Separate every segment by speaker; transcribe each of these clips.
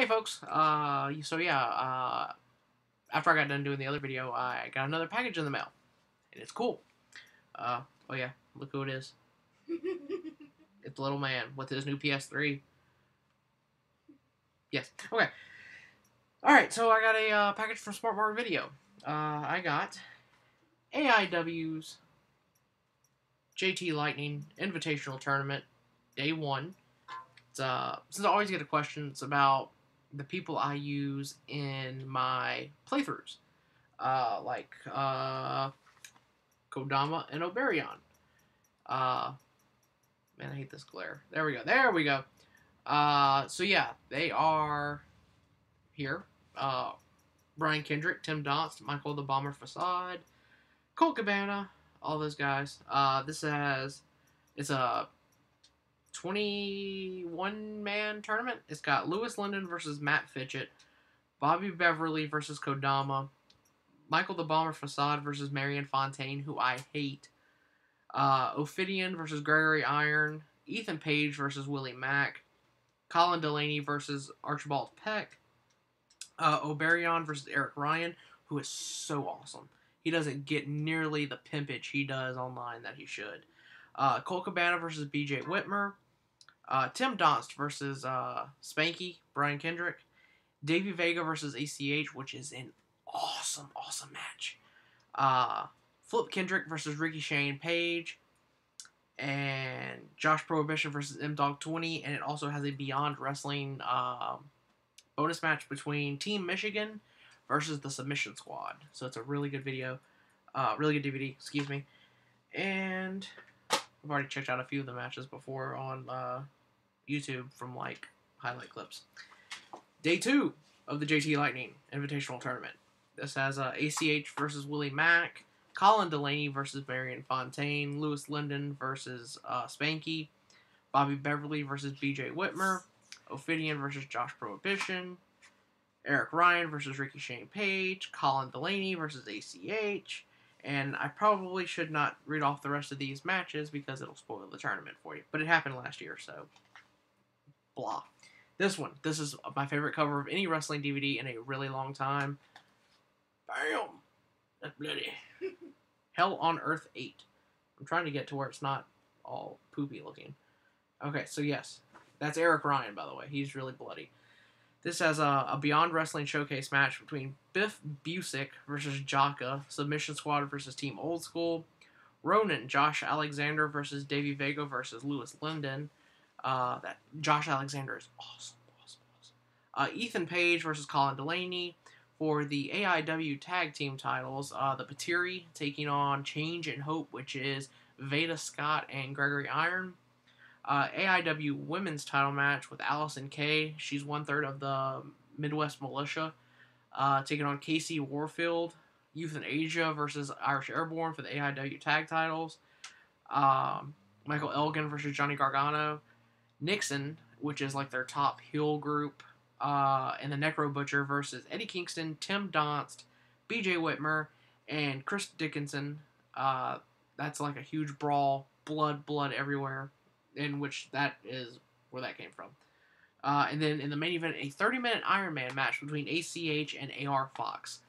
Speaker 1: Hey folks, after I got done doing the other video, I got another package in the mail, and it's cool. Oh yeah, look who it is. It's Little Man with his new PS3. Yes, okay. Alright, so I got a package from Smart Mark Video. I got AIW's JT Lightning Invitational Tournament, Day 1. Since I always get questions about the people I use in my playthroughs, like Kodama and Oberion. Man, I hate this glare. There we go. There we go. So yeah, they are here. Brian Kendrick, Tim Donst, Michael the Bomber Facade, Colt Cabana, all those guys. It's a 21-man tournament. It's got Lewis Linden versus Matt Fitchett, Bobby Beverly versus Kodama, Michael the Bomber Facade versus Marion Fontaine, who I hate, Ophidian versus Gregory Iron, Ethan Page versus Willie Mack, Colin Delaney versus Archibald Peck, Oberion versus Eric Ryan, who is so awesome. He doesn't get nearly the pimpage he does online that he should. Colt Cabana versus BJ Whitmer, Tim Donst versus Spanky, Brian Kendrick, Davey Vega versus ACH, which is an awesome match. Flip Kendrick versus Ricky Shane Page, and Josh Prohibition versus M-Dog 20, and it also has a Beyond Wrestling bonus match between Team Michigan versus the Submission Squad. So it's a really good video, really good DVD, excuse me. And I've already checked out a few of the matches before on YouTube from like highlight clips. Day 2 of the JT Lightning Invitational Tournament. This has ACH versus Willie Mack, Colin Delaney versus Marion Fontaine, Lewis Linden versus Spanky, Bobby Beverly versus BJ Whitmer, Ophidian versus Josh Prohibition, Eric Ryan versus Ricky Shane Page, Colin Delaney versus ACH, and I probably should not read off the rest of these matches because it'll spoil the tournament for you. But it happened last year, so blah. This is my favorite cover of any wrestling DVD in a really long time. Bam! That's bloody. Hell on Earth 8. I'm trying to get to where it's not all poopy looking. Okay, so yes. That's Eric Ryan, by the way. He's really bloody. This has a Beyond Wrestling Showcase match between Biff Busick versus Jaka, Submission Squad versus Team Old School, Ronan, Josh Alexander versus Davey Vega versus Lewis Linden. That Josh Alexander is awesome. Ethan Page versus Colin Delaney. For the AIW Tag Team titles, the Patiri taking on Change and Hope, which is Veda Scott and Gregory Iron. AIW Women's title match with Allison Kay. She's 1/3 of the Midwest Militia. Taking on Casey Warfield. Euthanasia versus Irish Airborne for the AIW Tag titles. Michael Elgin versus Johnny Gargano. Nixon, which is like their top heel group. And the Necro Butcher versus Eddie Kingston, Tim Donst, BJ Whitmer, and Chris Dickinson. That's like a huge brawl, blood everywhere, in which that is where that came from. And then in the main event, a 30-minute Iron Man match between ACH and AR Fox.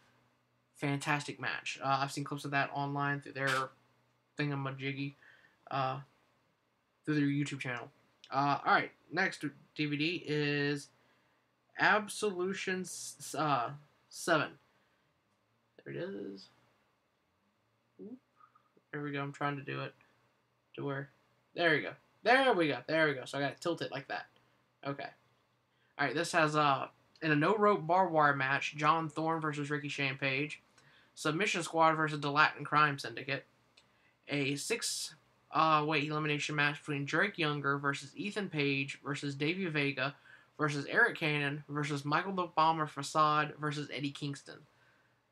Speaker 1: Fantastic match. I've seen clips of that online through their thingamajiggy, through their YouTube channel. Alright, next DVD is Absolution 7. There it is. Oop. There we go. I'm trying to do it to where. There you go. There we go. So I got to tilt it like that. Okay. Alright, this has in a no-rope barbed wire match, John Thorne versus Ricky Shane Page, Submission Squad versus the Latin Crime Syndicate, a 6-way elimination match between Drake Younger versus Ethan Page versus Davey Vega versus Eric Cannon versus Michael the Bomber Facade versus Eddie Kingston.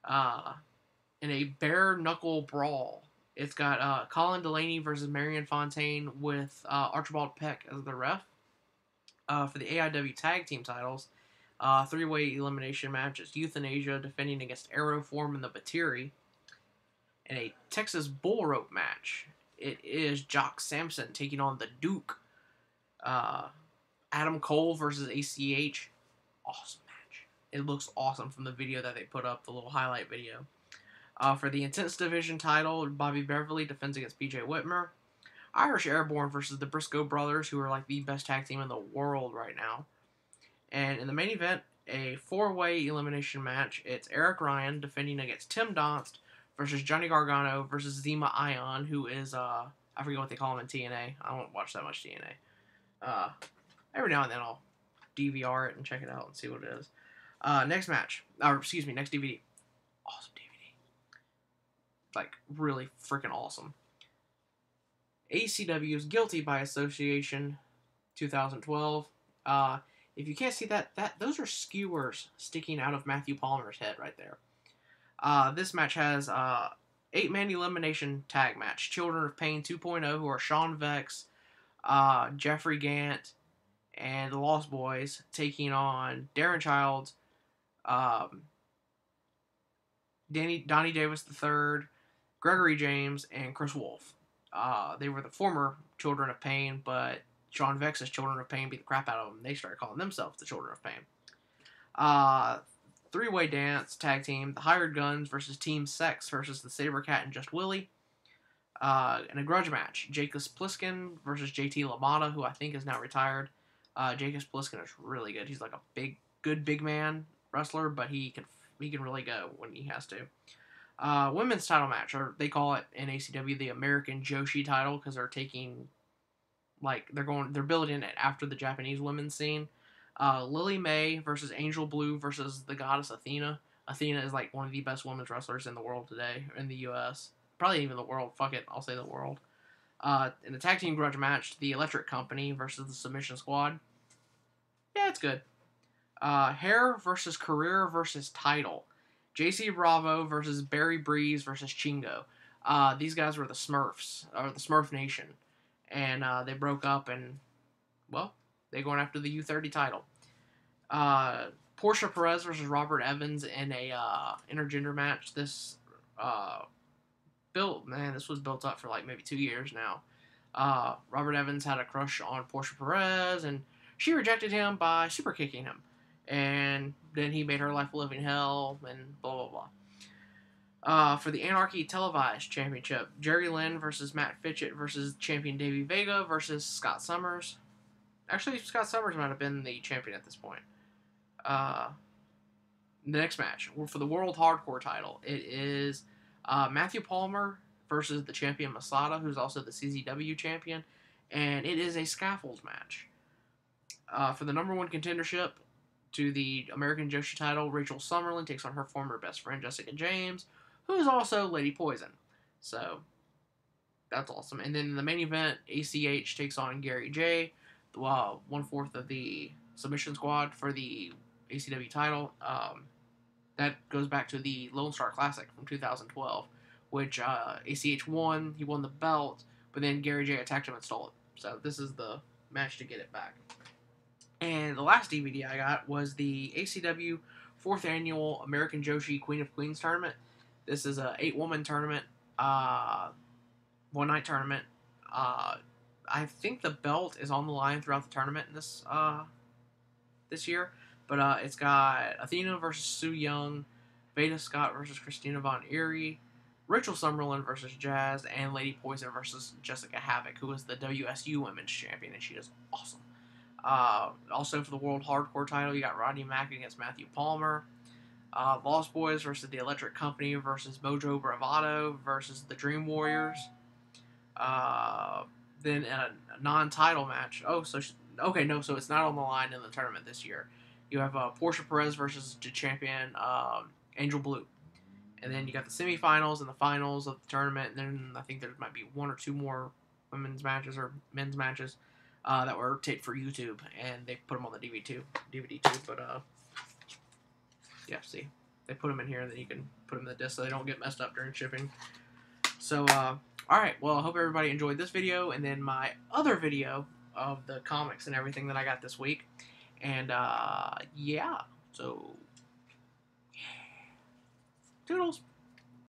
Speaker 1: In a bare-knuckle brawl. It's got Colin Delaney versus Marion Fontaine with Archibald Peck as the ref. For the AIW Tag Team titles, 3-way elimination matches. Euthanasia defending against Aeroform and the Batiri. In a Texas Bull Rope match, it is Jock Sampson taking on the Duke. Adam Cole versus ACH. awesome match. It looks awesome from the video that they put up, the little highlight video. For the Intense Division title, Bobby Beverly defends against BJ Whitmer. Irish Airborne versus the Briscoe Brothers, who are like the best tag team in the world right now. And in the main event, a 4-way elimination match. It's Eric Ryan defending against Tim Donst versus Johnny Gargano versus Zema Ion, who is, I forget what they call him in TNA. I don't watch that much TNA. Every now and then I'll DVR it and check it out and see what it is. Next match. Next DVD. Awesome DVD. Like, really freaking awesome. ACW's Guilty By Association 2012. If you can't see that those are skewers sticking out of Matthew Palmer's head right there. This match has 8-man elimination tag match. Children of Pain 2.0, who are Sean Vex, Jeffrey Gant, and the Lost Boys, taking on Darren Childs, Donnie Davis III, Gregory James, and Chris Wolf. They were the former Children of Pain, but Sean Vex's Children of Pain beat the crap out of them. They started calling themselves the Children of Pain. 3-way dance tag team: the Hired Guns versus Team Sex versus the Sabercat and Just Willie. In a grudge match, Jacobs Pliskin versus JT LaMotta, who I think is now retired. Jacobs Pliskin is really good. He's like a good big man wrestler, but he can really go when he has to. Women's title match, or they call it in ACW the American Joshi title, because they're taking, like, they're building it after the Japanese women's scene. Lily May versus Angel Blue versus the goddess Athena. Athena is like one of the best women's wrestlers in the world today, in the U.S. Probably even the world. Fuck it, I'll say the world. In the tag team grudge match, the Electric Company versus the Submission Squad. Yeah, it's good. Hair versus Career versus Title. JC Bravo versus Barry Breeze versus Chingo. These guys were the Smurfs, or the Smurf Nation. And they broke up and, well, they're going after the U30 title. Portia Perez versus Robert Evans in a intergender match. This was built up for like maybe 2 years now. Robert Evans had a crush on Portia Perez, and she rejected him by super kicking him. And then he made her life a living hell, and blah, blah, blah. For the Anarchy Televised Championship, Jerry Lynn versus Matt Fitchett versus champion Davey Vega versus Scott Summers. Actually, Scott Summers might have been the champion at this point. The next match, for the World Hardcore title, it is Matthew Palmer versus the champion Masada, who's also the CZW champion, and it is a scaffold match. For the number one contendership to the American Joshi title, Rachel Summerlin takes on her former best friend Jessica James, who is also Lady Poison. So, that's awesome. And then in the main event, ACH takes on Gary J, 1/4 of the Submission Squad for the ACW title. That goes back to the Lone Star Classic from 2012, which ACH won. He won the belt, but then Gary J attacked him and stole it. So this is the match to get it back. And the last DVD I got was the ACW 4th Annual American Joshi Queen of Queens Tournament. This is a 8-woman tournament, one-night tournament. I think the belt is on the line throughout the tournament in this year. But it's got Athena versus Sue Young, Veda Scott versus Christina Von Eerie, Rachel Summerlin versus Jazz, and Lady Poison versus Jessica Havoc, who is the WSU Women's Champion, and she is awesome. Also for the World Hardcore title, you got Rodney Mack against Matthew Palmer. Lost Boys versus the Electric Company versus Mojo Bravado versus the Dream Warriors. Then in a non-title match. So it's not on the line in the tournament this year. You have Portia Perez versus the champion Angel Blue. And then you got the semifinals and the finals of the tournament. And then I think there might be 1 or 2 more women's matches or men's matches that were taped for YouTube. And they put them on the DVD too. But, yeah, see. They put them in here, and then you can put them in the disc so they don't get messed up during shipping. So, alright. Well, I hope everybody enjoyed this video. And then my other video of the comics and everything that I got this week. And, yeah. So, yeah. Toodles.